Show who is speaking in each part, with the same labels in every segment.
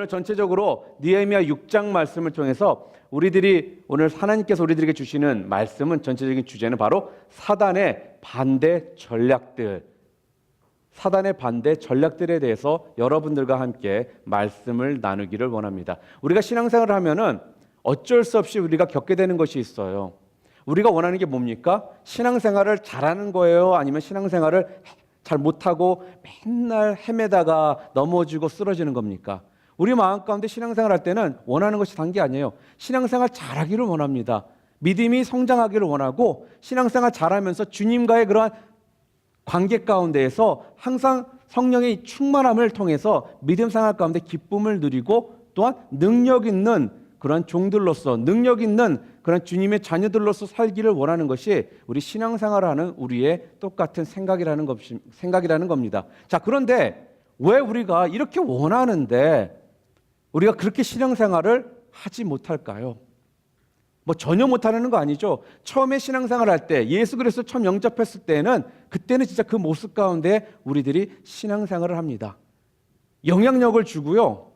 Speaker 1: 오늘 전체적으로 느헤미야 6장 말씀을 통해서 우리들이 오늘 하나님께서 우리들에게 주시는 말씀은 전체적인 주제는 바로 사단의 반대 전략들, 사단의 반대 전략들에 대해서 여러분들과 함께 말씀을 나누기를 원합니다. 우리가 신앙생활을 하면은 어쩔 수 없이 우리가 겪게 되는 것이 있어요. 우리가 원하는 게 뭡니까? 신앙생활을 잘하는 거예요? 아니면 신앙생활을 잘 못하고 맨날 헤매다가 넘어지고 쓰러지는 겁니까? 우리 마음 가운데 신앙생활 할 때는 원하는 것이 단 게 아니에요. 신앙생활 잘하기를 원합니다. 믿음이 성장하기를 원하고 신앙생활 잘하면서 주님과의 그러한 관계 가운데에서 항상 성령의 충만함을 통해서 믿음 생활 가운데 기쁨을 누리고 또한 능력 있는 그런 종들로서 능력 있는 그런 주님의 자녀들로서 살기를 원하는 것이 우리 신앙생활하는 우리의 똑같은 생각이라는 겁니다. 자, 그런데 왜 우리가 이렇게 원하는데 우리가 그렇게 신앙생활을 하지 못할까요? 뭐 전혀 못하는 거 아니죠. 처음에 신앙생활 할 때 예수 그리스도 처음 영접했을 때는 그때는 진짜 그 모습 가운데 우리들이 신앙생활을 합니다. 영향력을 주고요.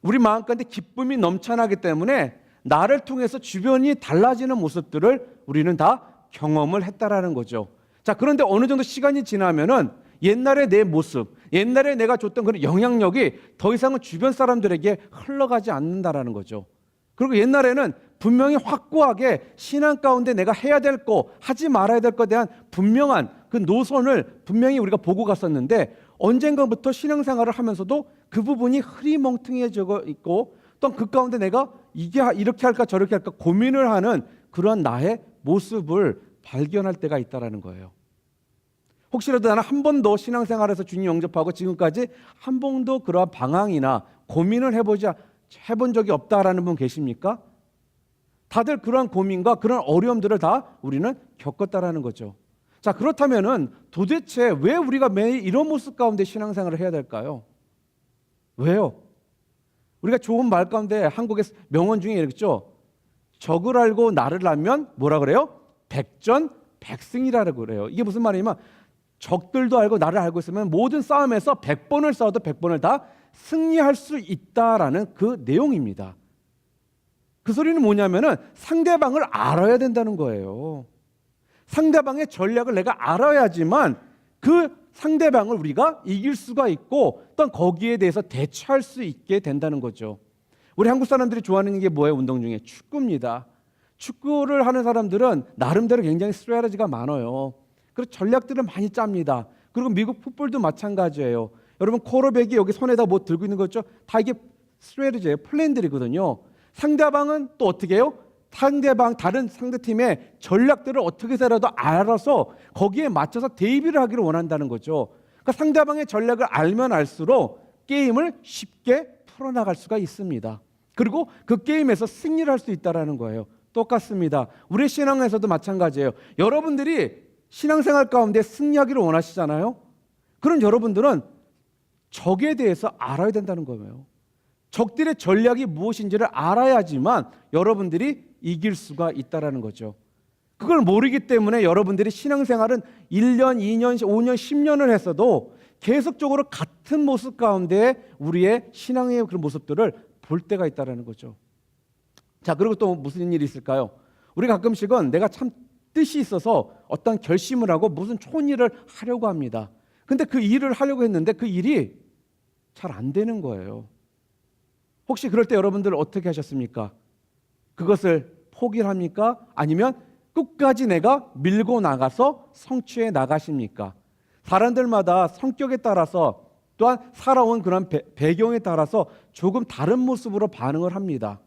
Speaker 1: 우리 마음 가운데 기쁨이 넘쳐나기 때문에 나를 통해서 주변이 달라지는 모습들을 우리는 다 경험을 했다라는 거죠. 자, 그런데 어느 정도 시간이 지나면은 옛날의 내 모습, 옛날에 내가 줬던 그런 영향력이 더 이상은 주변 사람들에게 흘러가지 않는다라는 거죠. 그리고 옛날에는 분명히 확고하게 신앙 가운데 내가 해야 될 거, 하지 말아야 될 것에 대한 분명한 그 노선을 분명히 우리가 보고 갔었는데 언젠가부터 신앙생활을 하면서도 그 부분이 흐리멍텅해져 있고 또 그 가운데 내가 이게 이렇게 할까 저렇게 할까 고민을 하는 그런 나의 모습을 발견할 때가 있다라는 거예요. 혹시라도 나는 한 번도 신앙생활에서 주님 영접하고 지금까지 한 번도 그러한 방황이나 고민을 해본 적이 없다라는 분 계십니까? 다들 그러한 고민과 그런 어려움들을 다 우리는 겪었다라는 거죠. 자, 그렇다면은 도대체 왜 우리가 매일 이런 모습 가운데 신앙생활을 해야 될까요? 왜요? 우리가 좋은 말 가운데 한국의 명언 중에 이렇죠. 적을 알고 나를 알면 뭐라 그래요? 백전백승이라고 그래요. 이게 무슨 말이냐면 적들도 알고 나를 알고 있으면 모든 싸움에서 100번을 싸워도 100번을 다 승리할 수 있다라는 그 내용입니다. 그 소리는 뭐냐면은 상대방을 알아야 된다는 거예요. 상대방의 전략을 내가 알아야지만 그 상대방을 우리가 이길 수가 있고 또 거기에 대해서 대처할 수 있게 된다는 거죠. 우리 한국 사람들이 좋아하는 게 뭐예요? 운동 중에 축구입니다. 축구를 하는 사람들은 나름대로 굉장히 스트래티지가 많아요. 그리고 전략들을 많이 짭니다. 그리고 미국 풋볼도 마찬가지예요. 여러분 쿼터백이 여기 손에다 뭐 들고 있는 거죠? 다 이게 스트래티지예요. 플랜들이거든요. 상대방은 또 어떻게 해요? 다른 상대팀의 전략들을 어떻게 해서라도 알아서 거기에 맞춰서 대비를 하기를 원한다는 거죠. 그러니까 상대방의 전략을 알면 알수록 게임을 쉽게 풀어나갈 수가 있습니다. 그리고 그 게임에서 승리를 할 수 있다는 거예요. 똑같습니다. 우리 신앙에서도 마찬가지예요. 여러분들이 신앙생활 가운데 승리하기를 원하시잖아요. 그럼 여러분들은 적에 대해서 알아야 된다는 거예요. 적들의 전략이 무엇인지를 알아야지만 여러분들이 이길 수가 있다는 거죠. 그걸 모르기 때문에 여러분들이 신앙생활은 1년, 2년, 5년, 10년을 했어도 계속적으로 같은 모습 가운데 우리의 신앙의 그런 모습들을 볼 때가 있다는 거죠. 자, 그리고 또 무슨 일이 있을까요? 우리 가끔씩은 내가 참 뜻이 있어서 어떤 결심을 하고 무슨 좋은 일을 하려고 합니다. 근데 그 일을 하려고 했는데 그 일이 잘 안 되는 거예요. 혹시 그럴 때 여러분들 어떻게 하셨습니까? 그것을 포기를 합니까? 아니면 끝까지 내가 밀고 나가서 성취해 나가십니까? 사람들마다 성격에 따라서 또한 살아온 그런 배경에 따라서 조금 다른 모습으로 반응을 합니다.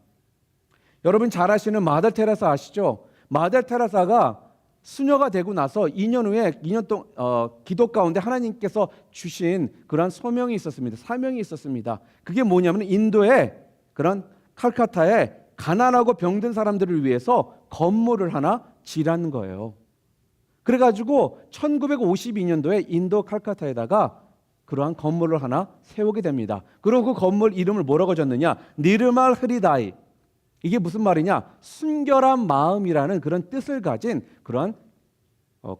Speaker 1: 여러분 잘 아시는 마더 테레사 아시죠? 마더 테레사가 수녀가 되고 나서 2년 후에 2년 동안 기도 가운데 하나님께서 주신 그런 소명이 있었습니다. 사명이 있었습니다. 그게 뭐냐면 인도의 그런 칼카타에 가난하고 병든 사람들을 위해서 건물을 하나 지라는 거예요. 그래가지고 1952년도에 인도 칼카타에다가 그러한 건물을 하나 세우게 됩니다. 그리고 그 건물 이름을 뭐라고 졌느냐? 니르말 흐리다이. 이게 무슨 말이냐? 순결한 마음이라는 그런 뜻을 가진 그런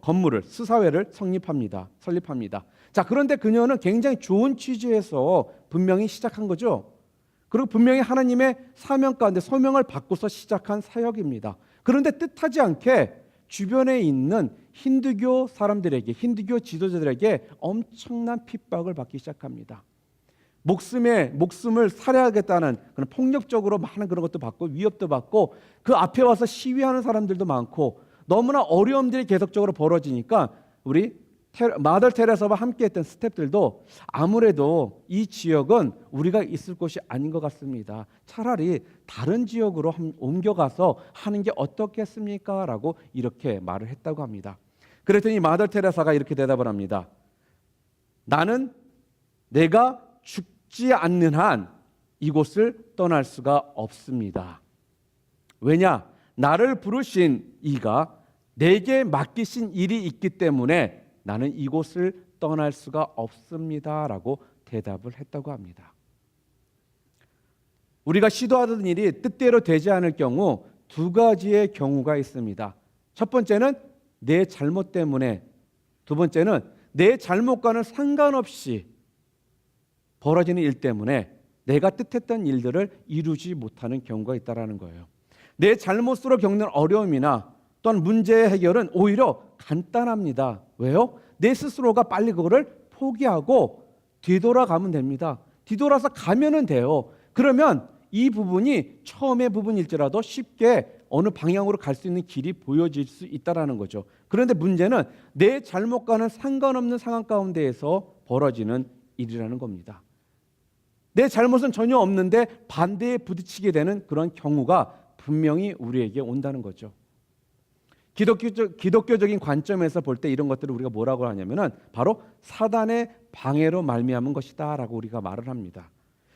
Speaker 1: 건물을, 수사회를 설립합니다. 자, 그런데 그녀는 굉장히 좋은 취지에서 분명히 시작한 거죠. 그리고 분명히 하나님의 사명 가운데 소명을 받고서 시작한 사역입니다. 그런데 뜻하지 않게 주변에 있는 힌두교 사람들에게, 힌두교 지도자들에게 엄청난 핍박을 받기 시작합니다. 목숨을 살해하겠다는 그런 폭력적으로 많은 그런 것도 받고 위협도 받고 그 앞에 와서 시위하는 사람들도 많고 너무나 어려움들이 계속적으로 벌어지니까 우리 마더 테레사와 함께했던 스태프들도 아무래도 이 지역은 우리가 있을 곳이 아닌 것 같습니다. 차라리 다른 지역으로 옮겨가서 하는 게 어떻겠습니까? 라고 이렇게 말을 했다고 합니다. 그랬더니 마더 테레사가 이렇게 대답을 합니다. 나는 내가 죽지 않는 한 이곳을 떠날 수가 없습니다. 왜냐? 나를 부르신 이가 내게 맡기신 일이 있기 때문에 나는 이곳을 떠날 수가 없습니다. 라고 대답을 했다고 합니다. 우리가 시도하던 일이 뜻대로 되지 않을 경우 두 가지의 경우가 있습니다. 첫 번째는 내 잘못 때문에, 두 번째는 내 잘못과는 상관없이 벌어지는 일 때문에 내가 뜻했던 일들을 이루지 못하는 경우가 있다는 거예요. 내 잘못으로 겪는 어려움이나 또한 문제의 해결은 오히려 간단합니다. 왜요? 내 스스로가 빨리 그거를 포기하고 뒤돌아가면 됩니다. 뒤돌아서 가면은 돼요. 그러면 이 부분이 처음의 부분일지라도 쉽게 어느 방향으로 갈 수 있는 길이 보여질 수 있다는 거죠. 그런데 문제는 내 잘못과는 상관없는 상황 가운데에서 벌어지는 일이라는 겁니다. 내 잘못은 전혀 없는데 반대에 부딪히게 되는 그런 경우가 분명히 우리에게 온다는 거죠. 기독교적인 관점에서 볼 때 이런 것들을 우리가 뭐라고 하냐면은 바로 사단의 방해로 말미암은 것이다라고 우리가 말을 합니다.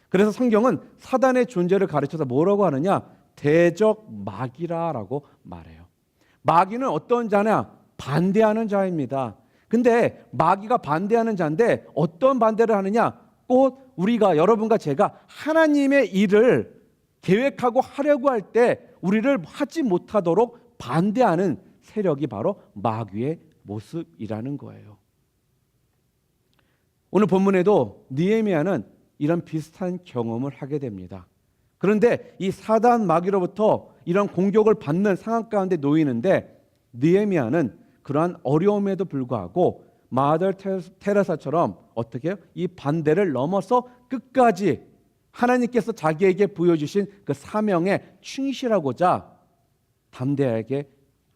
Speaker 1: 그래서 성경은 사단의 존재를 가르쳐서 뭐라고 하느냐? 대적 마귀라라고 말해요. 마귀는 어떤 자냐? 반대하는 자입니다. 근데 마귀가 반대하는 자인데 어떤 반대를 하느냐? 꼭 우리가, 여러분과 제가 하나님의 일을 계획하고 하려고 할 때 우리를 하지 못하도록 반대하는 세력이 바로 마귀의 모습이라는 거예요. 오늘 본문에도 느헤미야는 이런 비슷한 경험을 하게 됩니다. 그런데 이 사단 마귀로부터 이런 공격을 받는 상황 가운데 놓이는데 느헤미야는 그러한 어려움에도 불구하고 마더 테레사처럼 어떻게 해요? 이 반대를 넘어서 끝까지 하나님께서 자기에게 보여주신 그 사명에 충실하고자 담대하게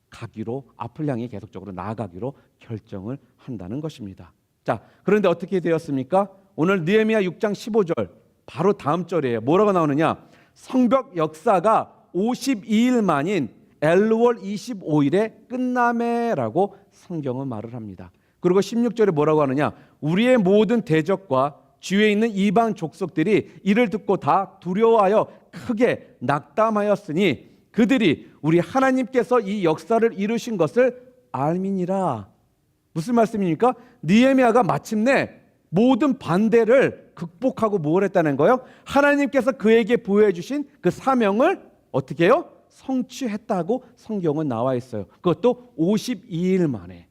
Speaker 1: 가기로, 앞을 향해 계속적으로 나아가기로 결정을 한다는 것입니다. 자, 그런데 어떻게 되었습니까? 오늘 느헤미야 6장 15절 바로 다음 절이에요. 뭐라고 나오느냐? 성벽 역사가 52일 만인 엘루월 25일에 끝나매라고 성경은 말을 합니다. 그리고 16절에 뭐라고 하느냐? 우리의 모든 대적과 주위에 있는 이방 족속들이 이를 듣고 다 두려워하여 크게 낙담하였으니 그들이 우리 하나님께서 이 역사를 이루신 것을 알미니라. 무슨 말씀입니까? 느헤미야가 마침내 모든 반대를 극복하고 뭘 했다는 거예요? 하나님께서 그에게 보여주신 그 사명을 어떻게 해요? 성취했다고 성경은 나와 있어요. 그것도 52일 만에.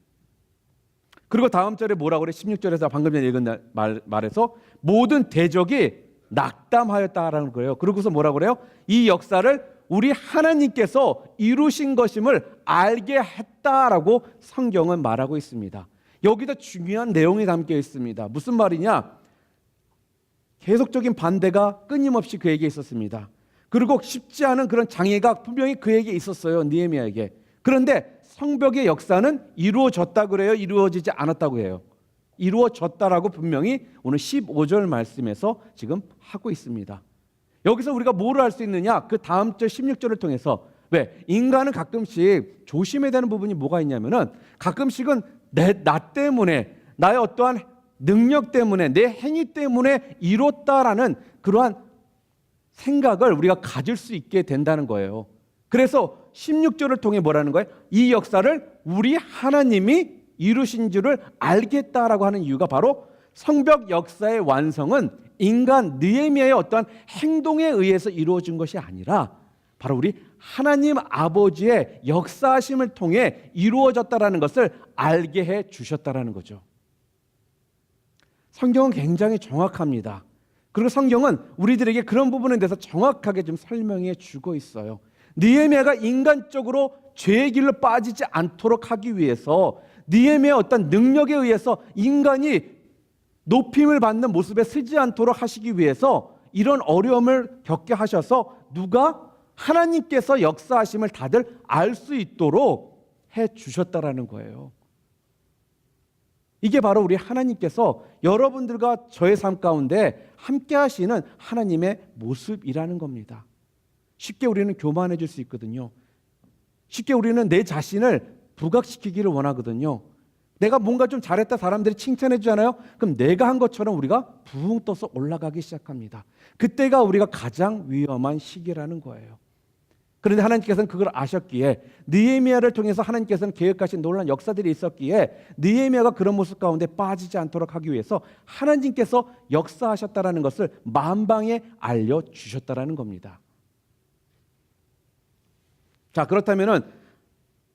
Speaker 1: 그리고 다음 절에 뭐라고 그래? 16절에서 방금 전에 읽은 말에서 모든 대적이 낙담하였다라는 거예요. 그러고서 뭐라고 그래요? 이 역사를 우리 하나님께서 이루신 것임을 알게 했다라고 성경은 말하고 있습니다. 여기도 중요한 내용이 담겨 있습니다. 무슨 말이냐? 계속적인 반대가 끊임없이 그에게 있었습니다. 그리고 쉽지 않은 그런 장애가 분명히 그에게 있었어요. 느헤미야에게. 그런데 성벽의 역사는 이루어졌다 그래요? 이루어지지 않았다고 해요? 이루어졌다라고 분명히 오늘 15절 말씀에서 지금 하고 있습니다. 여기서 우리가 뭐를 알 수 있느냐? 그 다음 절 16절을 통해서. 왜? 인간은 가끔씩 조심해야 되는 부분이 뭐가 있냐면은 가끔씩은 나 때문에, 나의 어떠한 능력 때문에, 내 행위 때문에 이뤘다라는 그러한 생각을 우리가 가질 수 있게 된다는 거예요. 그래서 16절을 통해 뭐라는 거예요? 이 역사를 우리 하나님이 이루신 줄을 알겠다라고 하는 이유가 바로 성벽 역사의 완성은 인간 느헤미야의 어떠한 행동에 의해서 이루어진 것이 아니라 바로 우리 하나님 아버지의 역사하심을 통해 이루어졌다라는 것을 알게 해 주셨다라는 거죠. 성경은 굉장히 정확합니다. 그리고 성경은 우리들에게 그런 부분에 대해서 정확하게 좀 설명해 주고 있어요. 느헤미야가 인간적으로 죄의 길로 빠지지 않도록 하기 위해서 느헤미야의 어떤 능력에 의해서 인간이 높임을 받는 모습에 서지 않도록 하시기 위해서 이런 어려움을 겪게 하셔서 누가 하나님께서 역사하심을 다들 알 수 있도록 해 주셨다라는 거예요. 이게 바로 우리 하나님께서 여러분들과 저의 삶 가운데 함께 하시는 하나님의 모습이라는 겁니다. 쉽게 우리는 교만해질 수 있거든요. 쉽게 우리는 내 자신을 부각시키기를 원하거든요. 내가 뭔가 좀 잘했다 사람들이 칭찬해 주잖아요. 그럼 내가 한 것처럼 우리가 붕 떠서 올라가기 시작합니다. 그때가 우리가 가장 위험한 시기라는 거예요. 그런데 하나님께서는 그걸 아셨기에 느헤미야를 통해서 하나님께서는 계획하신 놀라운 역사들이 있었기에 느헤미야가 그런 모습 가운데 빠지지 않도록 하기 위해서 하나님께서 역사하셨다라는 것을 만방에 알려주셨다라는 겁니다. 자, 그렇다면은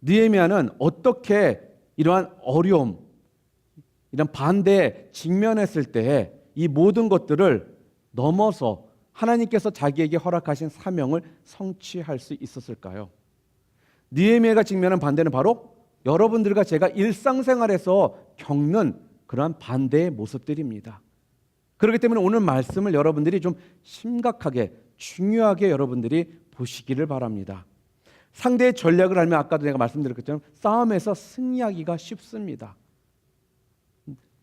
Speaker 1: 느헤미야는 어떻게 이러한 어려움, 이런 반대에 직면했을 때 이 모든 것들을 넘어서 하나님께서 자기에게 허락하신 사명을 성취할 수 있었을까요? 느헤미야가 직면한 반대는 바로 여러분들과 제가 일상생활에서 겪는 그러한 반대의 모습들입니다. 그렇기 때문에 오늘 말씀을 여러분들이 좀 심각하게, 중요하게 여러분들이 보시기를 바랍니다. 상대의 전략을 알면 아까도 내가 말씀드렸던 것처럼 싸움에서 승리하기가 쉽습니다.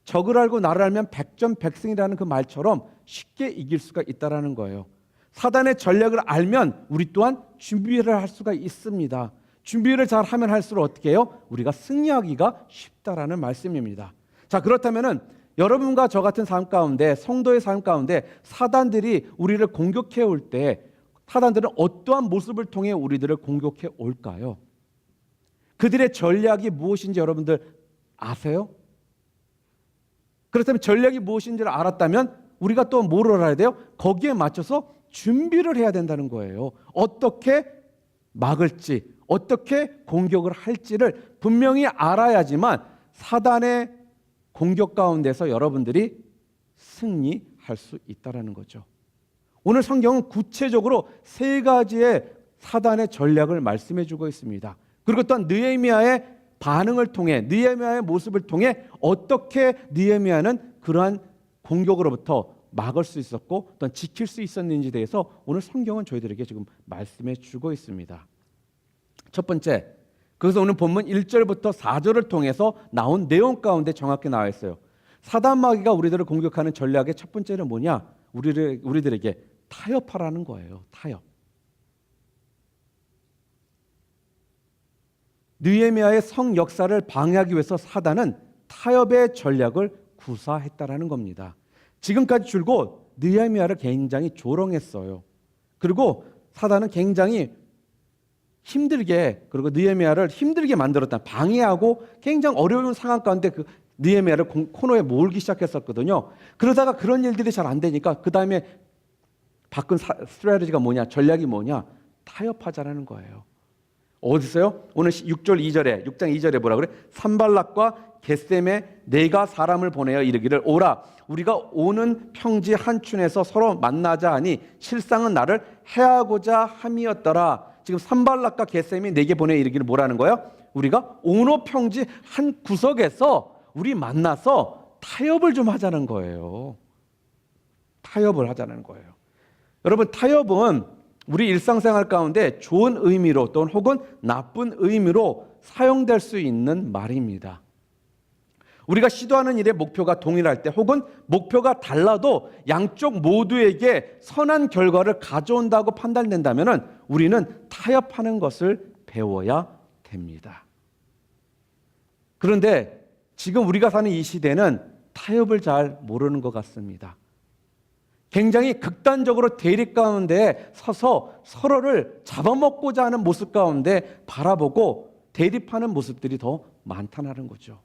Speaker 1: 적을 알고 나를 알면 백전백승이라는 그 말처럼 쉽게 이길 수가 있다는 거예요. 사단의 전략을 알면 우리 또한 준비를 할 수가 있습니다. 준비를 잘 하면 할수록 어떻게 해요? 우리가 승리하기가 쉽다라는 말씀입니다. 자, 그렇다면은 여러분과 저 같은 삶 가운데, 성도의 삶 가운데 사단들이 우리를 공격해 올 때 사단들은 어떠한 모습을 통해 우리들을 공격해 올까요? 그들의 전략이 무엇인지 여러분들 아세요? 그렇다면 전략이 무엇인지를 알았다면 우리가 또 뭘 알아야 돼요? 거기에 맞춰서 준비를 해야 된다는 거예요. 어떻게 막을지, 어떻게 공격을 할지를 분명히 알아야지만 사단의 공격 가운데서 여러분들이 승리할 수 있다는 거죠. 오늘 성경은 구체적으로 세 가지의 사단의 전략을 말씀해 주고 있습니다. 그리고 또한 느헤미야의 반응을 통해, 느헤미야의 모습을 통해 어떻게 느헤미야는 그러한 공격으로부터 막을 수 있었고 또한 지킬 수 있었는지에 대해서 오늘 성경은 저희들에게 지금 말씀해 주고 있습니다. 첫 번째, 그래서 오늘 본문 1절부터 4절을 통해서 나온 내용 가운데 정확히 나와 있어요. 사단 마귀가 우리들을 공격하는 전략의 첫 번째는 뭐냐? 우리들에게 타협하라는 거예요. 타협. 느헤미야의 성 역사를 방해하기 위해서 사단은 타협의 전략을 구사했다라는 겁니다. 지금까지 줄곧 느헤미야를 굉장히 조롱했어요. 그리고 사단은 굉장히 힘들게, 그리고 느헤미야를 힘들게 만들었다. 방해하고 굉장히 어려운 상황 가운데 그 느헤미야를 코너에 몰기 시작했었거든요. 그러다가 그런 일들이 잘 안 되니까 그 다음에 바꾼 스트래티지가 뭐냐? 전략이 뭐냐? 타협하자라는 거예요. 어디서요? 오늘 6장 2절에 뭐라 그래? 산발락과 겟셈에 내가 사람을 보내어 이르기를 오라 우리가 오는 평지 한춘에서 서로 만나자 하니 실상은 나를 해하고자 함이었더라. 지금 산발락과 겟셈이 내게 보내어 이르기를 뭐라는 거예요? 우리가 오노 평지 한 구석에서 우리 만나서 타협을 좀 하자는 거예요. 타협을 하자는 거예요. 여러분, 타협은 우리 일상생활 가운데 좋은 의미로 또는 혹은 나쁜 의미로 사용될 수 있는 말입니다. 우리가 시도하는 일의 목표가 동일할 때 혹은 목표가 달라도 양쪽 모두에게 선한 결과를 가져온다고 판단된다면 우리는 타협하는 것을 배워야 됩니다. 그런데 지금 우리가 사는 이 시대는 타협을 잘 모르는 것 같습니다. 굉장히 극단적으로 대립 가운데 서서 서로를 잡아먹고자 하는 모습 가운데 바라보고 대립하는 모습들이 더 많다는 거죠.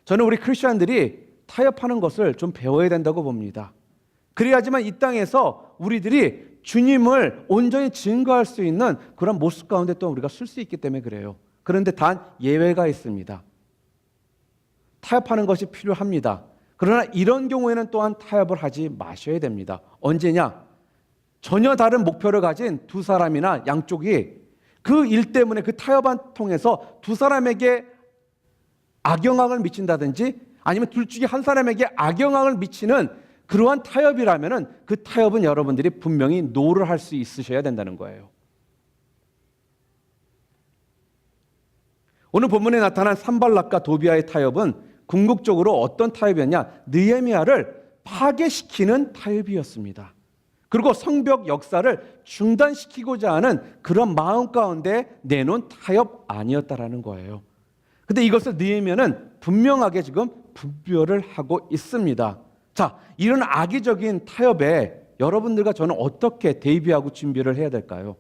Speaker 1: 저는 우리 크리스천들이 타협하는 것을 좀 배워야 된다고 봅니다. 그래야지만 이 땅에서 우리들이 주님을 온전히 증거할 수 있는 그런 모습 가운데 또 우리가 쓸 수 있기 때문에 그래요. 그런데 단 예외가 있습니다. 타협하는 것이 필요합니다. 그러나 이런 경우에는 또한 타협을 하지 마셔야 됩니다. 언제냐? 전혀 다른 목표를 가진 두 사람이나 양쪽이 그 일 때문에 그 타협을 통해서 두 사람에게 악영향을 미친다든지 아니면 둘 중에 한 사람에게 악영향을 미치는 그러한 타협이라면 그 타협은 여러분들이 분명히 노를 할 수 있으셔야 된다는 거예요. 오늘 본문에 나타난 산발락과 도비아의 타협은 궁극적으로 어떤 타협이었냐? 느헤미야를 파괴시키는 타협이었습니다. 그리고 성벽 역사를 중단시키고자 하는 그런 마음 가운데 내놓은 타협 아니었다라는 거예요. 근데 이것을 느헤미야는 분명하게 지금 분별을 하고 있습니다. 자, 이런 악의적인 타협에 여러분들과 저는 어떻게 대비하고 준비를 해야 될까요?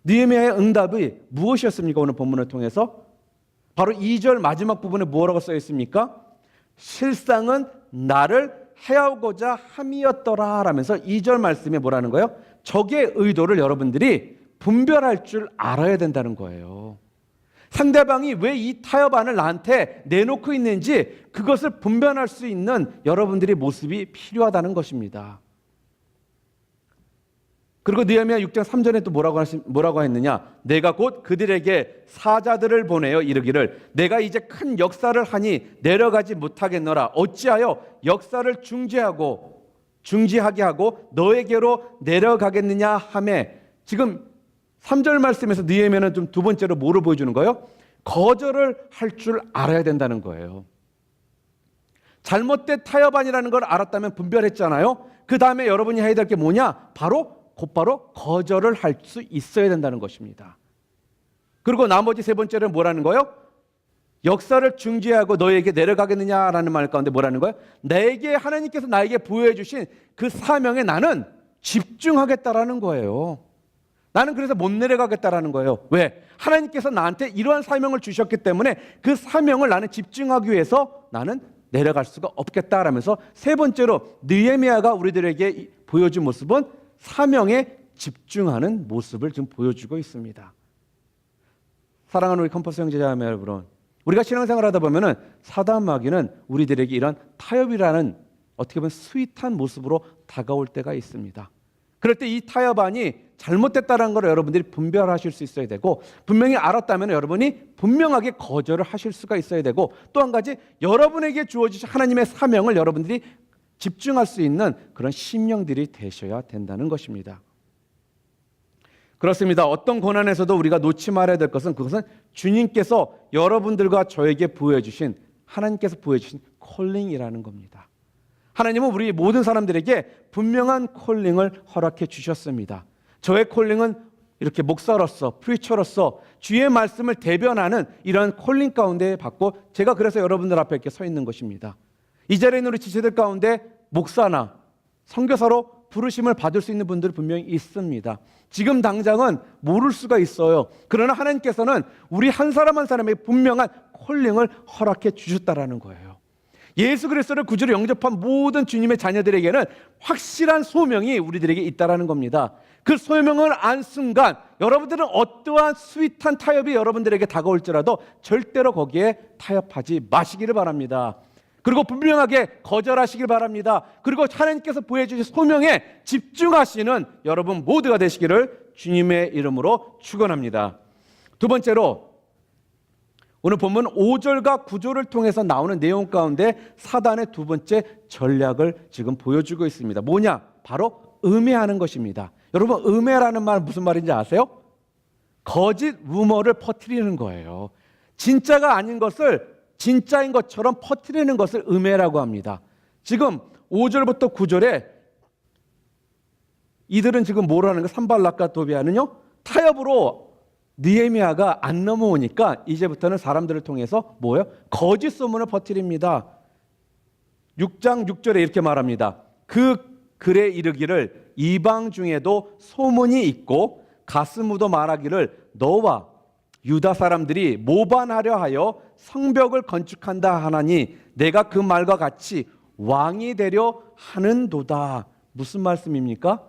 Speaker 1: 느헤미야의 응답이 무엇이었습니까? 오늘 본문을 통해서 바로 2절 마지막 부분에 뭐라고 써 있습니까? 실상은 나를 해하고자 함이었더라 라면서 2절 말씀에 뭐라는 거예요? 적의 의도를 여러분들이 분별할 줄 알아야 된다는 거예요. 상대방이 왜 이 타협안을 나한테 내놓고 있는지 그것을 분별할 수 있는 여러분들의 모습이 필요하다는 것입니다. 그리고 느헤미야 6장 3절에 또 뭐라고 했느냐? 내가 곧 그들에게 사자들을 보내어 이르기를 내가 이제 큰 역사를 하니 내려가지 못하겠노라. 어찌하여 역사를 중지하게 하고 너에게로 내려가겠느냐 하매. 지금 3절 말씀에서 느헤미야는 좀 두 번째로 뭐를 보여주는 거예요? 거절을 할 줄 알아야 된다는 거예요. 잘못된 타협안이라는 걸 알았다면 분별했잖아요. 그 다음에 여러분이 해야 될 게 뭐냐? 곧바로 거절을 할 수 있어야 된다는 것입니다. 그리고 나머지 세 번째는 뭐라는 거예요? 역사를 중지하고 너에게 내려가겠느냐라는 말 가운데 뭐라는 거예요? 하나님께서 나에게 부여해 주신 그 사명에 나는 집중하겠다라는 거예요. 나는 그래서 못 내려가겠다라는 거예요. 왜? 하나님께서 나한테 이러한 사명을 주셨기 때문에 그 사명을 나는 집중하기 위해서 나는 내려갈 수가 없겠다라면서 세 번째로 느헤미야가 우리들에게 보여준 모습은 사명에 집중하는 모습을 지금 보여주고 있습니다. 사랑하는 우리 캠퍼스 형제자매 여러분, 우리가 신앙생활을 하다 보면은 사단 마귀는 우리들에게 이런 타협이라는 어떻게 보면 스윗한 모습으로 다가올 때가 있습니다. 그럴 때 이 타협안이 잘못됐다는 걸 여러분들이 분별하실 수 있어야 되고, 분명히 알았다면 여러분이 분명하게 거절을 하실 수가 있어야 되고, 또 한 가지 여러분에게 주어지신 하나님의 사명을 여러분들이 집중할 수 있는 그런 심령들이 되셔야 된다는 것입니다. 그렇습니다. 어떤 고난에서도 우리가 놓지 말아야 될 것은 그것은 주님께서 여러분들과 저에게 부여해 주신 하나님께서 부여해 주신 콜링이라는 겁니다. 하나님은 우리 모든 사람들에게 분명한 콜링을 허락해 주셨습니다. 저의 콜링은 이렇게 목사로서, 프리처로서 주의 말씀을 대변하는 이런 콜링 가운데 받고, 제가 그래서 여러분들 앞에 이렇게 서 있는 것입니다. 이 자리에 있는 우리 지체들 가운데 목사나 선교사로 부르심을 받을 수 있는 분들이 분명히 있습니다. 지금 당장은 모를 수가 있어요. 그러나 하나님께서는 우리 한 사람 한 사람에게 분명한 콜링을 허락해 주셨다라는 거예요. 예수 그리스도를 구주로 영접한 모든 주님의 자녀들에게는 확실한 소명이 우리들에게 있다라는 겁니다. 그 소명을 안 순간 여러분들은 어떠한 스윗한 타협이 여러분들에게 다가올지라도 절대로 거기에 타협하지 마시기를 바랍니다. 그리고 분명하게 거절하시길 바랍니다. 그리고 하나님께서 보여주신 소명에 집중하시는 여러분 모두가 되시기를 주님의 이름으로 축원합니다. 두 번째로 오늘 본문 5절과 9절을 통해서 나오는 내용 가운데 사단의 두 번째 전략을 지금 보여주고 있습니다. 뭐냐? 바로 음해하는 것입니다. 여러분, 음해라는 말 무슨 말인지 아세요? 거짓 루머를 퍼뜨리는 거예요. 진짜가 아닌 것을 진짜인 것처럼 퍼뜨리는 것을 음해라고 합니다. 지금 5절부터 9절에 이들은 지금 뭘 하는 거? 산발락과 도비아는요, 타협으로 느헤미야가 안 넘어오니까 이제부터는 사람들을 통해서 뭐예요? 거짓 소문을 퍼뜨립니다. 6장 6절에 이렇게 말합니다. 그 글에 이르기를 이방 중에도 소문이 있고 가스무도 말하기를 너와 유다 사람들이 모반하려 하여 성벽을 건축한다 하나니 내가 그 말과 같이 왕이 되려 하는도다. 무슨 말씀입니까?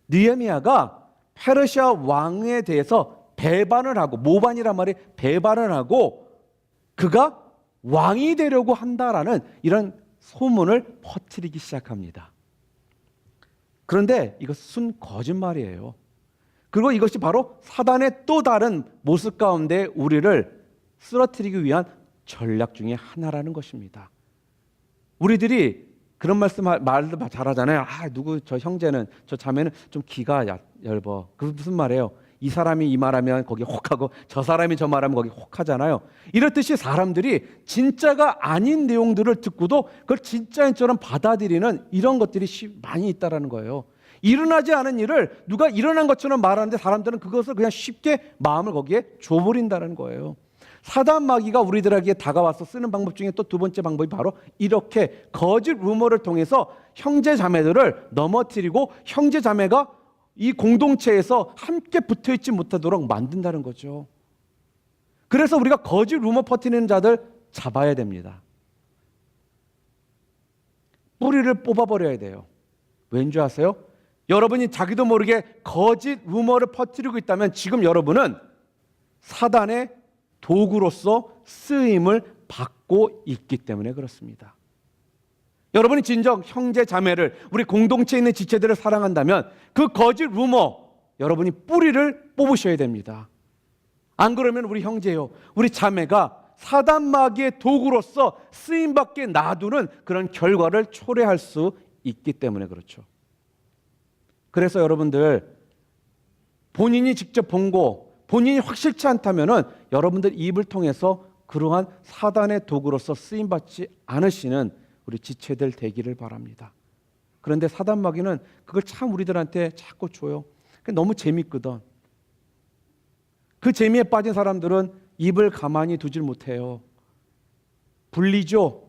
Speaker 1: 느헤미야가 페르시아 왕에 대해서 배반을 하고, 모반이란 말이 배반을 하고, 그가 왕이 되려고 한다라는 이런 소문을 퍼뜨리기 시작합니다. 그런데 이것은 거짓말이에요. 그리고 이것이 바로 사단의 또 다른 모습 가운데 우리를 쓰러뜨리기 위한 전략 중에 하나라는 것입니다. 우리들이 그런 말도 잘하잖아요. 누구 저 형제는 저 자매는 좀 기가 얇어. 그 무슨 말이에요? 이 사람이 이 말하면 거기 혹하고 저 사람이 저 말하면 거기 혹하잖아요. 이렇듯이 사람들이 진짜가 아닌 내용들을 듣고도 그걸 진짜인처럼 받아들이는 이런 것들이 많이 있다라는 거예요. 일어나지 않은 일을 누가 일어난 것처럼 말하는데 사람들은 그것을 그냥 쉽게 마음을 거기에 줘버린다는 거예요. 사단 마귀가 우리들에게 다가와서 쓰는 방법 중에 또 두 번째 방법이 바로 이렇게 거짓 루머를 통해서 형제 자매들을 넘어뜨리고 형제 자매가 이 공동체에서 함께 붙어있지 못하도록 만든다는 거죠. 그래서 우리가 거짓 루머 퍼뜨리는 자들 잡아야 됩니다. 뿌리를 뽑아버려야 돼요. 왠지 아세요? 여러분이 자기도 모르게 거짓 루머를 퍼뜨리고 있다면 지금 여러분은 사단의 도구로서 쓰임을 받고 있기 때문에 그렇습니다. 여러분이 진정 형제 자매를 우리 공동체에 있는 지체들을 사랑한다면 그 거짓 루머 여러분이 뿌리를 뽑으셔야 됩니다. 안 그러면 우리 형제요, 우리 자매가 사단 마귀의 도구로서 쓰임받게 놔두는 그런 결과를 초래할 수 있기 때문에 그렇죠. 그래서 여러분들 본인이 직접 본 거 본인이 확실치 않다면은 여러분들 입을 통해서 그러한 사단의 도구로서 쓰임받지 않으시는 우리 지체들 되기를 바랍니다. 그런데 사단 마귀는 그걸 참 우리들한테 자꾸 줘요. 너무 재밌거든. 그 재미에 빠진 사람들은 입을 가만히 두질 못해요. 불리죠.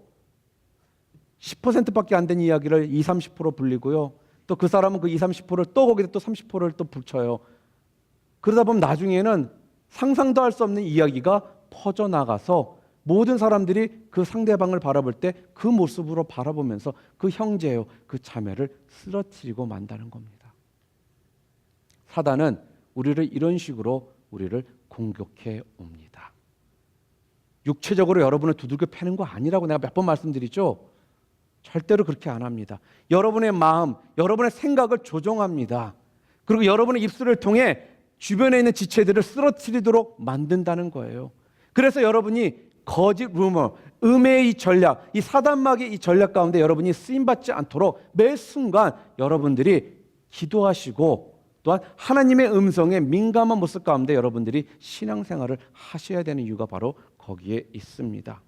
Speaker 1: 10%밖에 안 된 이야기를 20, 30% 불리고요. 또 그 사람은 그 20, 30%를 또 거기다 또 30%를 또 붙여요. 그러다 보면 나중에는 상상도 할 수 없는 이야기가 퍼져나가서 모든 사람들이 그 상대방을 바라볼 때 그 모습으로 바라보면서 그 형제요, 그 자매를 쓰러뜨리고 만다는 겁니다. 사단은 우리를 이런 식으로 우리를 공격해 옵니다. 육체적으로 여러분을 두들겨 패는 거 아니라고 내가 몇 번 말씀드리죠. 절대로 그렇게 안 합니다. 여러분의 마음, 여러분의 생각을 조종합니다. 그리고 여러분의 입술을 통해 주변에 있는 지체들을 쓰러뜨리도록 만든다는 거예요. 그래서 여러분이 거짓 루머, 음해의 이 전략, 이 사단마귀의 이 전략 가운데 여러분이 쓰임받지 않도록 매 순간 여러분들이 기도하시고 또한 하나님의 음성에 민감한 모습 가운데 여러분들이 신앙생활을 하셔야 되는 이유가 바로 거기에 있습니다.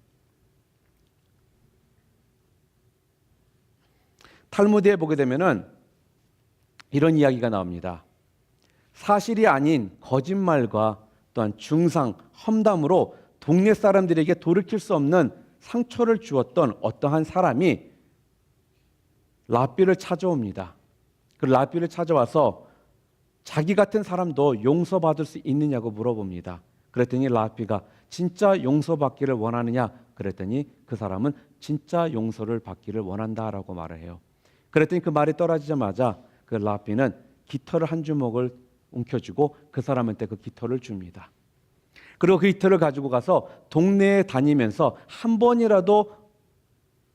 Speaker 1: 탈무드에 보게 되면은 이런 이야기가 나옵니다. 사실이 아닌 거짓말과 또한 중상, 험담으로 동네 사람들에게 돌이킬 수 없는 상처를 주었던 어떠한 사람이 랍비를 찾아옵니다. 그 랍비를 찾아와서 자기 같은 사람도 용서받을 수 있느냐고 물어봅니다. 그랬더니 랍비가 진짜 용서받기를 원하느냐? 그랬더니 그 사람은 진짜 용서를 받기를 원한다라고 말을 해요. 그랬더니 그 말이 떨어지자마자 그 랍비는 깃털을 한 주먹을 움켜쥐고 그 사람한테 그 깃털을 줍니다. 그리고 그 깃털을 가지고 가서 동네에 다니면서 한 번이라도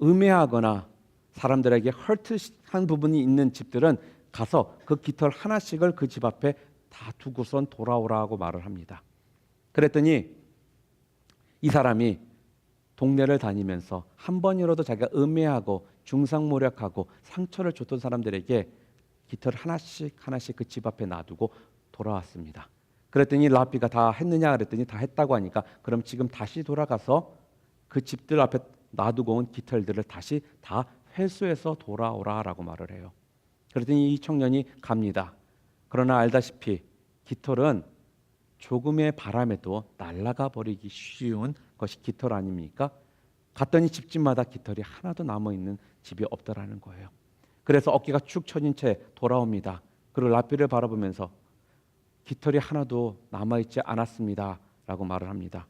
Speaker 1: 음해하거나 사람들에게 헐트한 부분이 있는 집들은 가서 그 깃털 하나씩을 그 집 앞에 다 두고선 돌아오라고 말을 합니다. 그랬더니 이 사람이 동네를 다니면서 한 번이라도 자기가 음해하고 중상모략하고 상처를 줬던 사람들에게 깃털 하나씩 그 집 앞에 놔두고 돌아왔습니다. 그랬더니 랍비가 다 했느냐 그랬더니 다 했다고 하니까 그럼 지금 다시 돌아가서 그 집들 앞에 놔두고 온 깃털들을 다시 다 회수해서 돌아오라라고 말을 해요. 그랬더니 이 청년이 갑니다. 그러나 알다시피 깃털은 조금의 바람에도 날아가 버리기 쉬운 것이 깃털 아닙니까? 갔더니 집집마다 깃털이 하나도 남아있는 집이 없더라는 거예요. 그래서 어깨가 축 처진 채 돌아옵니다. 그리고 랍비를 바라보면서 깃털이 하나도 남아있지 않았습니다 라고 말을 합니다.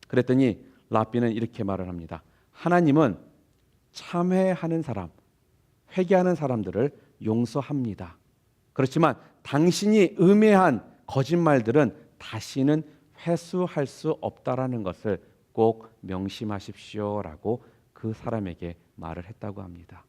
Speaker 1: 그랬더니 랍비는 이렇게 말을 합니다. 하나님은 참회하는 사람, 회개하는 사람들을 용서합니다. 그렇지만 당신이 음해한 거짓말들은 다시는 회수할 수 없다라는 것을 꼭 명심하십시오라고 그 사람에게 말을 했다고 합니다.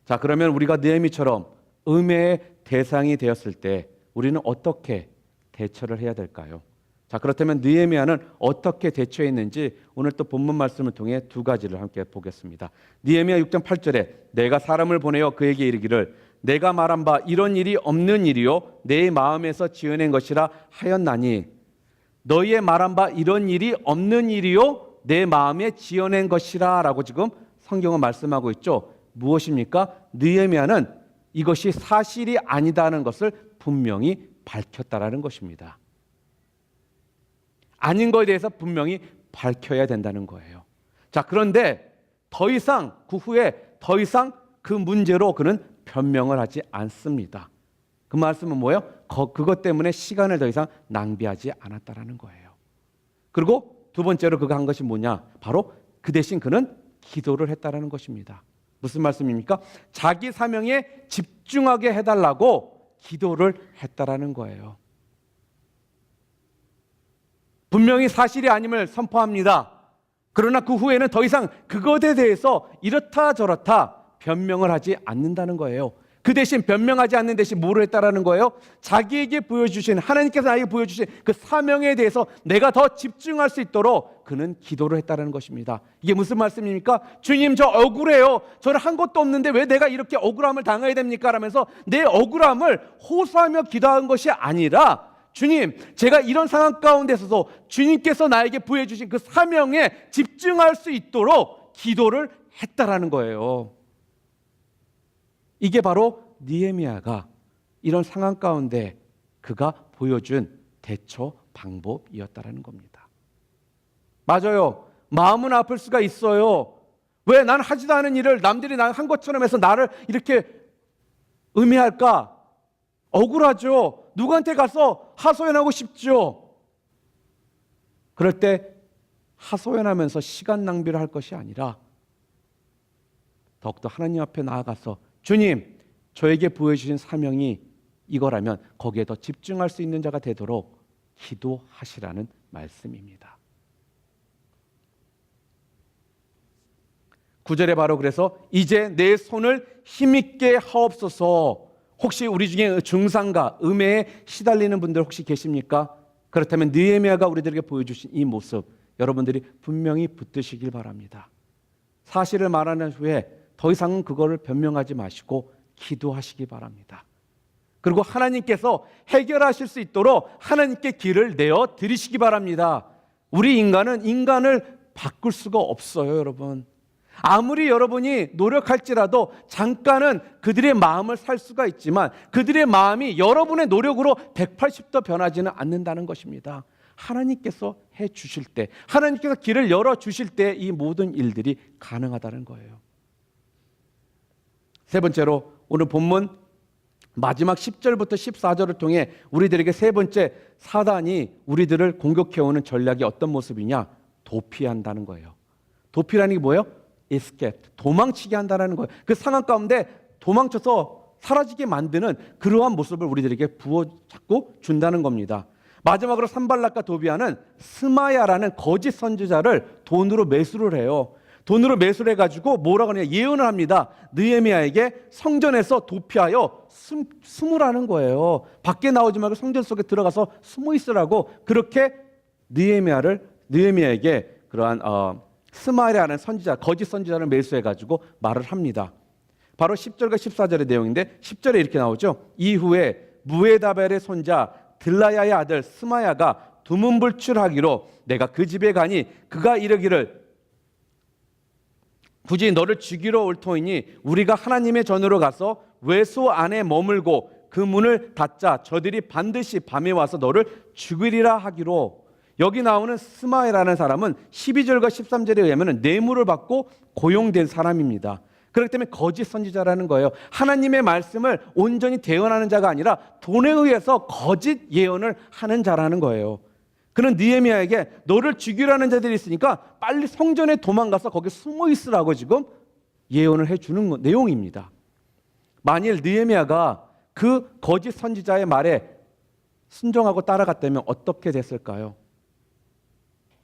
Speaker 1: 자, 그러면 우리가 느헤미처럼 음해의 대상이 되었을 때 우리는 어떻게 대처를 해야 될까요? 자, 그렇다면 느헤미야는 어떻게 대처했는지 오늘 또 본문 말씀을 통해 두 가지를 함께 보겠습니다. 느헤미야 6장 8절에 내가 사람을 보내어 그에게 이르기를 내가 말한 바 이런 일이 없는 일이요 내 마음에서 지어낸 것이라 하였나니 너희의 말한 바 이런 일이 없는 일이요 내 마음에 지어낸 것이라 라고 지금 성경은 말씀하고 있죠. 무엇입니까? 느헤미야는 이것이 사실이 아니다는 것을 분명히 밝혔다라는 것입니다. 아닌 것에 대해서 분명히 밝혀야 된다는 거예요. 자, 그런데 더 이상 그 후에 더 이상 그 문제로 그는 변명을 하지 않습니다. 그 말씀은 뭐예요? 그것 때문에 시간을 더 이상 낭비하지 않았다라는 거예요. 그리고 두 번째로 그가 한 것이 뭐냐? 바로 그 대신 그는 기도를 했다라는 것입니다. 무슨 말씀입니까? 자기 사명에 집중하게 해달라고 기도를 했다라는 거예요. 분명히 사실이 아님을 선포합니다. 그러나 그 후에는 더 이상 그것에 대해서 이렇다 저렇다 변명을 하지 않는다는 거예요. 그 대신 변명하지 않는 대신 뭐를 했다라는 거예요? 자기에게 보여주신, 하나님께서 나에게 보여주신 그 사명에 대해서 내가 더 집중할 수 있도록 그는 기도를 했다라는 것입니다. 이게 무슨 말씀입니까? 주님, 저 억울해요. 저는 한 것도 없는데 왜 내가 이렇게 억울함을 당해야 됩니까? 라면서 내 억울함을 호소하며 기도한 것이 아니라 주님, 제가 이런 상황 가운데 서도 주님께서 나에게 부여주신 그 사명에 집중할 수 있도록 기도를 했다라는 거예요. 이게 바로 느헤미야가 이런 상황 가운데 그가 보여준 대처 방법이었다라는 겁니다. 맞아요. 마음은 아플 수가 있어요. 왜 난 하지도 않은 일을 남들이 난 한 것처럼 해서 나를 이렇게 음해할까? 억울하죠. 누구한테 가서 하소연하고 싶죠. 그럴 때 하소연하면서 시간 낭비를 할 것이 아니라 더욱더 하나님 앞에 나아가서 주님, 저에게 보여주신 사명이 이거라면 거기에 더 집중할 수 있는 자가 되도록 기도하시라는 말씀입니다. 9절에 바로 그래서 이제 내 손을 힘있게 하옵소서. 혹시 우리 중에 중상가, 음해에 시달리는 분들 혹시 계십니까? 그렇다면 느헤미야가 우리들에게 보여주신 이 모습 여러분들이 분명히 붙드시길 바랍니다. 사실을 말하는 후에 더 이상은 그거를 변명하지 마시고 기도하시기 바랍니다. 그리고 하나님께서 해결하실 수 있도록 하나님께 길을 내어 드리시기 바랍니다. 우리 인간은 인간을 바꿀 수가 없어요, 여러분. 아무리 여러분이 노력할지라도 잠깐은 그들의 마음을 살 수가 있지만 그들의 마음이 여러분의 노력으로 180도 변하지는 않는다는 것입니다. 하나님께서 해 주실 때, 하나님께서 길을 열어 주실 때 이 모든 일들이 가능하다는 거예요. 세 번째로 오늘 본문 마지막 10절부터 14절을 통해 우리들에게 세 번째 사단이 우리들을 공격해오는 전략이 어떤 모습이냐? 도피한다는 거예요. 도피라는 게 뭐예요? escape, 도망치게 한다는 거예요. 그 상황 가운데 도망쳐서 사라지게 만드는 그러한 모습을 우리들에게 부어잡고 준다는 겁니다. 마지막으로 산발락과 도비아는 스마야라는 거짓 선지자를 돈으로 매수를 해요. 돈으로 매수를 해가지고 뭐라고 하냐 예언을 합니다. 느헤미야에게 성전에서 도피하여 숨으라는 거예요. 밖에 나오지 말고 성전 속에 들어가서 숨어 있으라고 그렇게 느헤미야에게 그러한 스마야라는 선지자, 거짓 선지자를 매수해가지고 말을 합니다. 바로 10절과 14절의 내용인데 10절에 이렇게 나오죠. 이후에 무에다벨의 손자 들라야의 아들 스마야가 두문불출하기로 내가 그 집에 가니 그가 이르기를 굳이 너를 죽이러 올 터이니 우리가 하나님의 전으로 가서 외소 안에 머물고 그 문을 닫자 저들이 반드시 밤에 와서 너를 죽이리라 하기로. 여기 나오는 스마야라는 사람은 12절과 13절에 의하면 뇌물을 받고 고용된 사람입니다. 그렇기 때문에 거짓 선지자라는 거예요. 하나님의 말씀을 온전히 대언하는 자가 아니라 돈에 의해서 거짓 예언을 하는 자라는 거예요. 그는 느헤미야에게 너를 죽이라는 자들이 있으니까 빨리 성전에 도망가서 거기 숨어 있으라고 지금 예언을 해주는 내용입니다. 만일 느헤미야가 그 거짓 선지자의 말에 순종하고 따라갔다면 어떻게 됐을까요?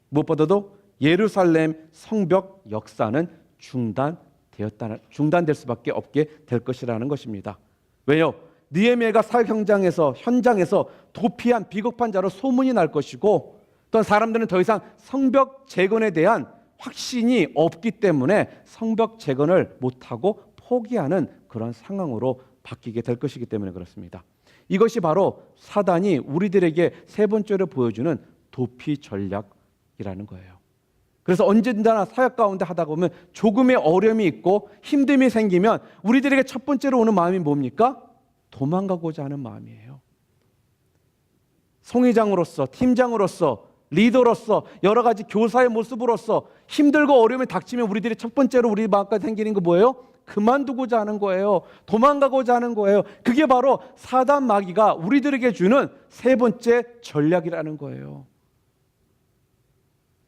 Speaker 1: 무엇보다도 예루살렘 성벽 역사는 중단될 수밖에 없게 될 것이라는 것입니다. 왜요? 느헤미야가 사역 현장에서 도피한 비겁한 자로 소문이 날 것이고, 또 사람들은 더 이상 성벽 재건에 대한 확신이 없기 때문에 성벽 재건을 못하고 포기하는 그런 상황으로 바뀌게 될 것이기 때문에 그렇습니다. 이것이 바로 사단이 우리들에게 세 번째로 보여주는 도피 전략이라는 거예요. 그래서 언제나 사역 가운데 하다 보면 조금의 어려움이 있고 힘듦이 생기면 우리들에게 첫 번째로 오는 마음이 뭡니까? 도망가고자 하는 마음이에요. 송회장으로서, 팀장으로서, 리더로서, 여러 가지 교사의 모습으로서 힘들고 어려움이 닥치면 우리들이 첫 번째로 우리 마음까지 생기는 거 뭐예요? 그만두고자 하는 거예요. 도망가고자 하는 거예요. 그게 바로 사단 마귀가 우리들에게 주는 세 번째 전략이라는 거예요.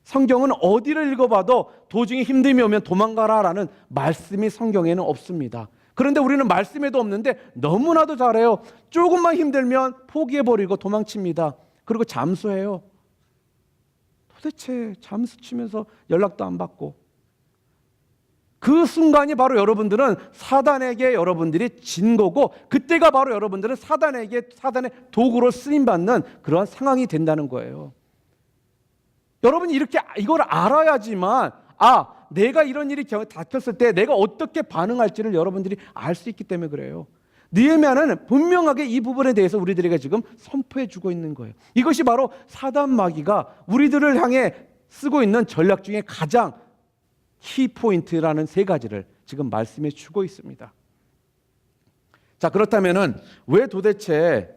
Speaker 1: 성경은 어디를 읽어봐도 도중에 힘듦이 오면 도망가라라는 말씀이 성경에는 없습니다. 그런데 우리는 말씀에도 없는데 너무나도 잘해요. 조금만 힘들면 포기해버리고 도망칩니다. 그리고 잠수해요. 도대체 잠수치면서 연락도 안 받고, 그 순간이 바로 여러분들은 사단에게 여러분들이 진 거고, 그때가 바로 여러분들은 사단의 도구로 쓰임받는 그런 상황이 된다는 거예요. 여러분이 이걸 알아야지만 내가 이런 일이 닥쳤을 때 내가 어떻게 반응할지를 여러분들이 알 수 있기 때문에 그래요. 느헤미야는 분명하게 이 부분에 대해서 우리들에게 지금 선포해 주고 있는 거예요. 이것이 바로 사단 마귀가 우리들을 향해 쓰고 있는 전략 중에 가장 키포인트라는 세 가지를 지금 말씀해 주고 있습니다. 자, 그렇다면은 왜 도대체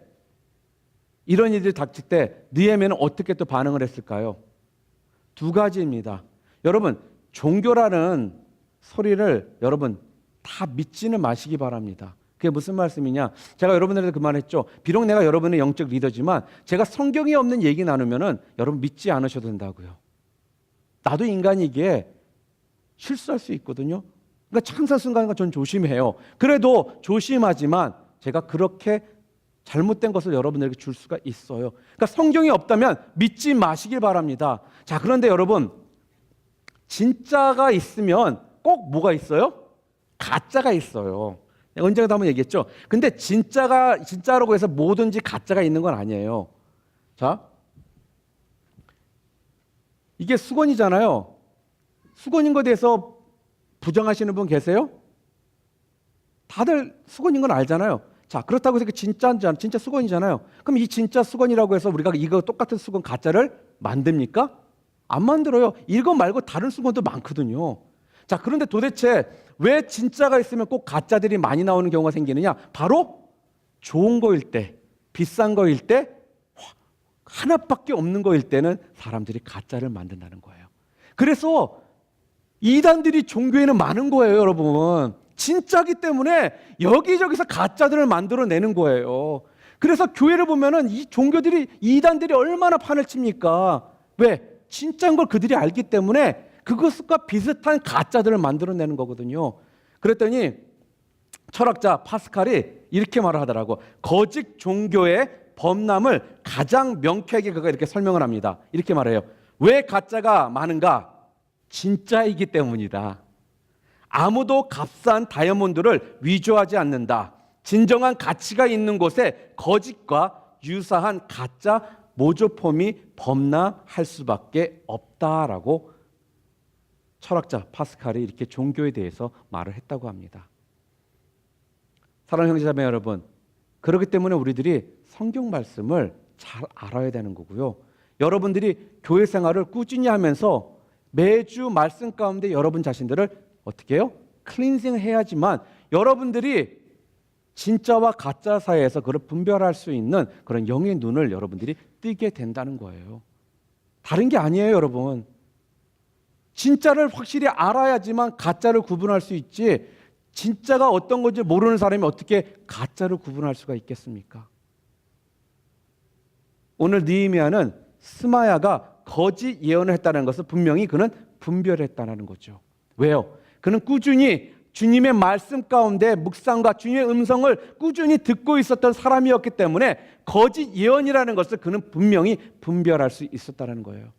Speaker 1: 이런 일들이 닥칠 때 느헤미야는 어떻게 또 반응을 했을까요? 두 가지입니다. 여러분, 종교라는 소리를 여러분 다 믿지는 마시기 바랍니다. 그게 무슨 말씀이냐? 제가 여러분들한테 그 말했죠. 비록 내가 여러분의 영적 리더지만 제가 성경이 없는 얘기 나누면은 여러분 믿지 않으셔도 된다고요. 나도 인간이기에 실수할 수 있거든요. 그러니까 항상 순간과 전 조심해요. 그래도 조심하지만 제가 그렇게 잘못된 것을 여러분들에게 줄 수가 있어요. 그러니까 성경이 없다면 믿지 마시길 바랍니다. 자, 그런데 여러분, 진짜가 있으면 꼭 뭐가 있어요? 가짜가 있어요. 언젠가도 한번 얘기했죠. 근데 진짜라고 해서 뭐든지 가짜가 있는 건 아니에요. 자, 이게 수건이잖아요. 수건인 것에 대해서 부정하시는 분 계세요? 다들 수건인 건 알잖아요. 자, 그렇다고 해서 진짜 수건이잖아요. 그럼 이 진짜 수건이라고 해서 우리가 이거 똑같은 수건 가짜를 만듭니까? 안 만들어요. 이거 말고 다른 수건도 많거든요. 자, 그런데 도대체 왜 진짜가 있으면 꼭 가짜들이 많이 나오는 경우가 생기느냐? 바로 좋은 거일 때, 비싼 거일 때, 하나밖에 없는 거일 때는 사람들이 가짜를 만든다는 거예요. 그래서 이단들이 종교에는 많은 거예요, 여러분. 진짜기 때문에 여기저기서 가짜들을 만들어내는 거예요. 그래서 교회를 보면은 이 이단들이 얼마나 판을 칩니까? 왜? 진짜인 걸 그들이 알기 때문에 그것과 비슷한 가짜들을 만들어내는 거거든요. 그랬더니 철학자 파스칼이 이렇게 말을 하더라고. 거짓 종교의 범람을 가장 명쾌하게 그가 이렇게 설명을 합니다. 이렇게 말해요. 왜 가짜가 많은가? 진짜이기 때문이다. 아무도 값싼 다이아몬드를 위조하지 않는다. 진정한 가치가 있는 곳에 거짓과 유사한 가짜 모조품이 범람할 수밖에 없다라고 철학자 파스칼이 이렇게 종교에 대해서 말을 했다고 합니다. 사랑하는 형제자매 여러분, 그렇기 때문에 우리들이 성경 말씀을 잘 알아야 되는 거고요. 여러분들이 교회 생활을 꾸준히 하면서 매주 말씀 가운데 여러분 자신들을 어떻게 해요? 클린징 해야지만 여러분들이 진짜와 가짜 사이에서 그걸 분별할 수 있는 그런 영의 눈을 여러분들이 뜨게 된다는 거예요. 다른 게 아니에요, 여러분. 진짜를 확실히 알아야지만 가짜를 구분할 수 있지, 진짜가 어떤 건지 모르는 사람이 어떻게 가짜를 구분할 수가 있겠습니까? 오늘 느헤미야는 스마야가 거짓 예언을 했다는 것을 분명히 그는 분별했다는 거죠. 왜요? 그는 꾸준히 주님의 말씀 가운데 묵상과 주님의 음성을 꾸준히 듣고 있었던 사람이었기 때문에 거짓 예언이라는 것을 그는 분명히 분별할 수 있었다는 거예요.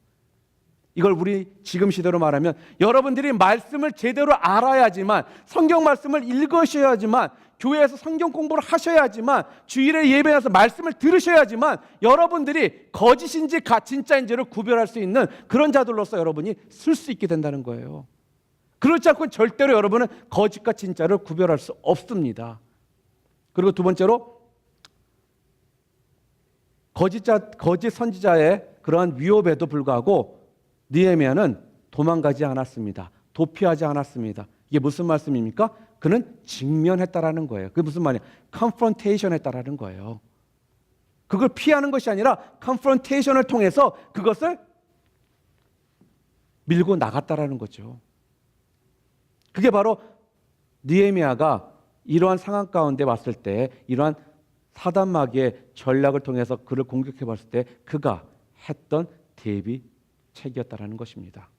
Speaker 1: 이걸 우리 지금 시대로 말하면 여러분들이 말씀을 제대로 알아야지만, 성경 말씀을 읽으셔야지만, 교회에서 성경 공부를 하셔야지만, 주일에 예배에서 말씀을 들으셔야지만 여러분들이 거짓인지 진짜인지를 구별할 수 있는 그런 자들로서 여러분이 쓸 수 있게 된다는 거예요. 그렇지 않고는 절대로 여러분은 거짓과 진짜를 구별할 수 없습니다. 그리고 두 번째로, 거짓 선지자의 그러한 위협에도 불구하고 느헤미야는 도망가지 않았습니다. 도피하지 않았습니다. 이게 무슨 말씀입니까? 그는 직면했다라는 거예요. 그게 무슨 말이에요? 컨프런테이션 했다라는 거예요. 그걸 피하는 것이 아니라 컨프런테이션을 통해서 그것을 밀고 나갔다라는 거죠. 그게 바로 느헤미야가 이러한 상황 가운데 왔을 때, 이러한 사단 마귀의 전략을 통해서 그를 공격해 봤을 때 그가 했던 대비책이었다라는 것입니다.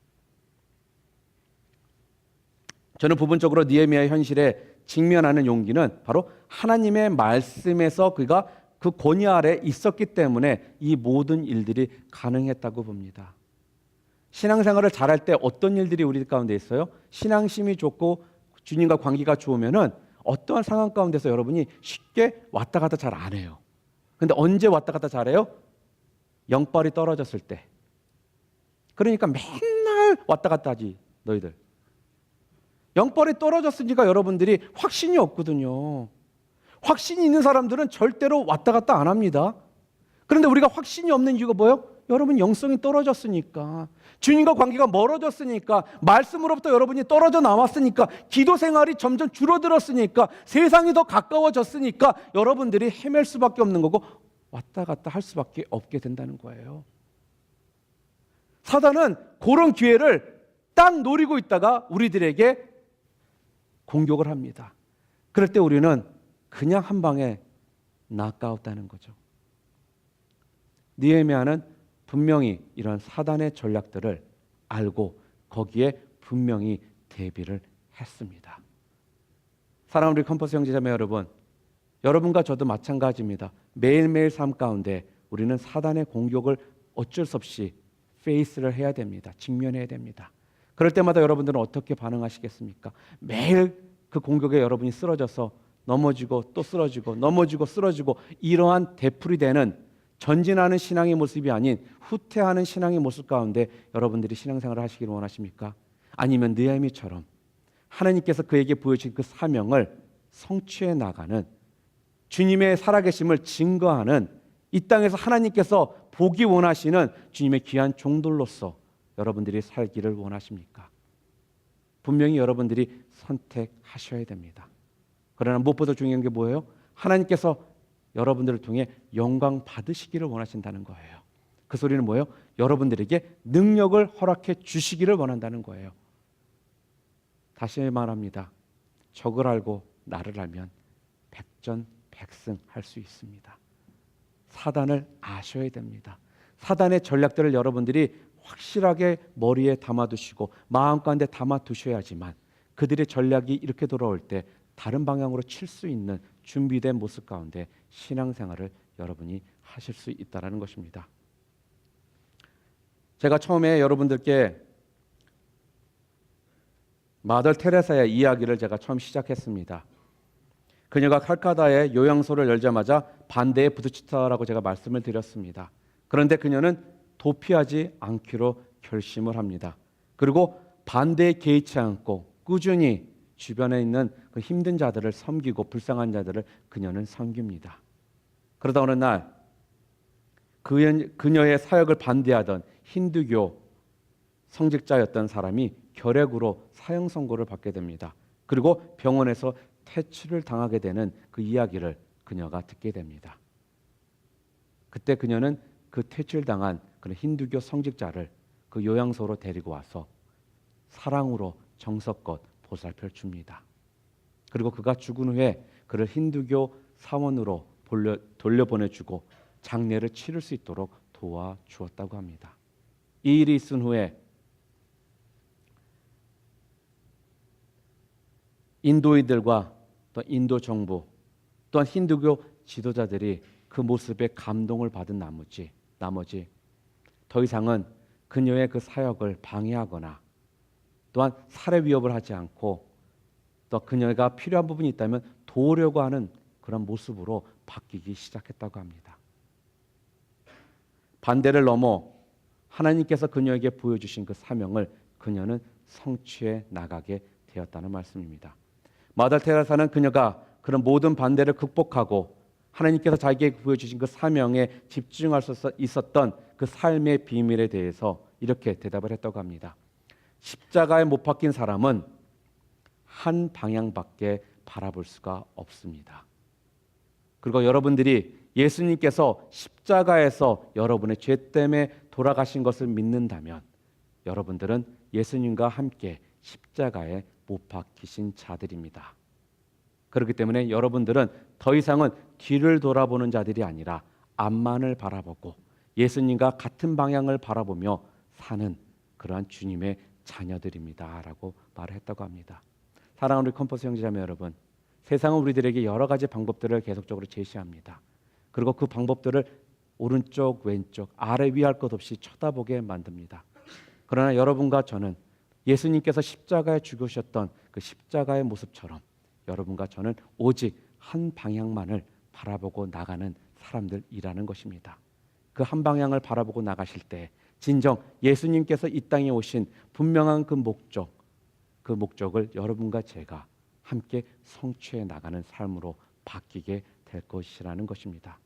Speaker 1: 저는 부분적으로 느헤미야의 현실에 직면하는 용기는 바로 하나님의 말씀에서 그가 그 권위 아래 있었기 때문에 이 모든 일들이 가능했다고 봅니다. 신앙생활을 잘할 때 어떤 일들이 우리 가운데 있어요? 신앙심이 좋고 주님과 관계가 좋으면은 어떠한 상황 가운데서 여러분이 쉽게 왔다 갔다 잘 안 해요. 근데 언제 왔다 갔다 잘해요? 영빨이 떨어졌을 때. 그러니까 맨날 왔다 갔다 하지, 너희들. 영빨이 떨어졌으니까 여러분들이 확신이 없거든요. 확신이 있는 사람들은 절대로 왔다 갔다 안 합니다. 그런데 우리가 확신이 없는 이유가 뭐예요? 여러분 영성이 떨어졌으니까, 주님과 관계가 멀어졌으니까, 말씀으로부터 여러분이 떨어져 나왔으니까, 기도 생활이 점점 줄어들었으니까, 세상이 더 가까워졌으니까 여러분들이 헤맬 수밖에 없는 거고 왔다 갔다 할 수밖에 없게 된다는 거예요. 사단은 그런 기회를 딱 노리고 있다가 우리들에게 공격을 합니다. 그럴 때 우리는 그냥 한 방에 낙아웃다는 거죠. 느헤미야는 분명히 이런 사단의 전략들을 알고 거기에 분명히 대비를 했습니다. 사랑하는 우리 캠퍼스 형제자매 여러분, 여러분과 저도 마찬가지입니다. 매일매일 삶 가운데 우리는 사단의 공격을 어쩔 수 없이 페이스를 해야 됩니다. 직면해야 됩니다. 그럴 때마다 여러분들은 어떻게 반응하시겠습니까? 매일 그 공격에 여러분이 쓰러져서 넘어지고 또 쓰러지고 넘어지고 쓰러지고, 이러한 되풀이 되는 전진하는 신앙의 모습이 아닌 후퇴하는 신앙의 모습 가운데 여러분들이 신앙생활을 하시기를 원하십니까? 아니면 느헤미야처럼 하나님께서 그에게 보여주신 그 사명을 성취해 나가는, 주님의 살아계심을 증거하는, 이 땅에서 하나님께서 보기 원하시는 주님의 귀한 종들로서 여러분들이 살기를 원하십니까? 분명히 여러분들이 선택하셔야 됩니다. 그러나 무엇보다 중요한 게 뭐예요? 하나님께서 여러분들을 통해 영광 받으시기를 원하신다는 거예요. 그 소리는 뭐예요? 여러분들에게 능력을 허락해 주시기를 원한다는 거예요. 다시 말합니다. 적을 알고 나를 알면 백전백승 할 수 있습니다. 사단을 아셔야 됩니다. 사단의 전략들을 여러분들이 확실하게 머리에 담아두시고 마음 가운데 담아두셔야지만 그들의 전략이 이렇게 돌아올 때 다른 방향으로 칠 수 있는 준비된 모습 가운데 신앙생활을 여러분이 하실 수 있다는 것입니다. 제가 처음에 여러분들께 마더 테레사의 이야기를 제가 처음 시작했습니다. 그녀가 칼카다의 요양소를 열자마자 반대에 부딪히다라고 제가 말씀을 드렸습니다. 그런데 그녀는 도피하지 않기로 결심을 합니다. 그리고 반대에 개의치 않고 꾸준히 주변에 있는 그 힘든 자들을 섬기고 불쌍한 자들을 그녀는 섬깁니다. 그러다 어느 날 그녀의 사역을 반대하던 힌두교 성직자였던 사람이 결핵으로 사형 선고를 받게 됩니다. 그리고 병원에서 퇴치를 당하게 되는 그 이야기를 그녀가 듣게 됩니다. 그때 그녀는 그 퇴치를 당한 그런 힌두교 성직자를 그 요양소로 데리고 와서 사랑으로 정성껏 보살펴 줍니다. 그리고 그가 죽은 후에 그를 힌두교 사원으로 돌려보내주고 장례를 치를 수 있도록 도와주었다고 합니다. 이 일이 있은 후에 인도인들과 또 인도 정부 또한 힌두교 지도자들이 그 모습에 감동을 받은 나머지 더 이상은 그녀의 그 사역을 방해하거나 또한 살해 위협을 하지 않고 또 그녀가 필요한 부분이 있다면 도우려고 하는 그런 모습으로 바뀌기 시작했다고 합니다. 반대를 넘어 하나님께서 그녀에게 보여주신 그 사명을 그녀는 성취해 나가게 되었다는 말씀입니다. 마더 테레사는 그녀가 그런 모든 반대를 극복하고 하나님께서 자기에게 보여주신 그 사명에 집중할 수 있었던 그 삶의 비밀에 대해서 이렇게 대답을 했다고 합니다. 십자가에 못 박힌 사람은 한 방향밖에 바라볼 수가 없습니다. 그리고 여러분들이 예수님께서 십자가에서 여러분의 죄 때문에 돌아가신 것을 믿는다면 여러분들은 예수님과 함께 십자가에 못 박히신 자들입니다. 그렇기 때문에 여러분들은 더 이상은 뒤를 돌아보는 자들이 아니라 앞만을 바라보고 예수님과 같은 방향을 바라보며 사는 그러한 주님의 자녀들입니다 라고 말을 했다고 합니다. 사랑하는 우리 컴퍼스 형제자매 여러분, 세상은 우리들에게 여러 가지 방법들을 계속적으로 제시합니다. 그리고 그 방법들을 오른쪽 왼쪽 아래 위할 것 없이 쳐다보게 만듭니다. 그러나 여러분과 저는 예수님께서 십자가에 죽으셨던 그 십자가의 모습처럼 여러분과 저는 오직 한 방향만을 바라보고 나가는 사람들이라는 것입니다. 그 한 방향을 바라보고 나가실 때 진정 예수님께서 이 땅에 오신 분명한 그 목적을 여러분과 제가 함께 성취해 나가는 삶으로 바뀌게 될 것이라는 것입니다.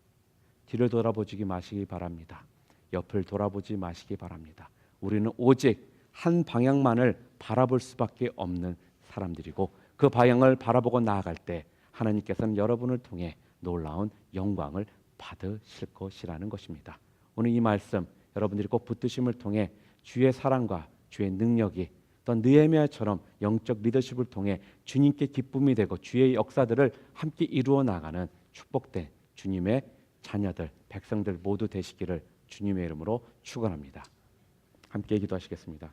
Speaker 1: 뒤를 돌아보지 마시기 바랍니다. 옆을 돌아보지 마시기 바랍니다. 우리는 오직 한 방향만을 바라볼 수밖에 없는 사람들이고 그 방향을 바라보고 나아갈 때 하나님께서는 여러분을 통해 놀라운 영광을 받으실 것이라는 것입니다. 오늘 이 말씀 여러분들이 꼭 붙드심을 통해 주의 사랑과 주의 능력이 또 느헤미야처럼 영적 리더십을 통해 주님께 기쁨이 되고 주의 역사들을 함께 이루어 나가는 축복된 주님의 자녀들, 백성들 모두 되시기를 주님의 이름으로 축원합니다. 함께 기도하시겠습니다.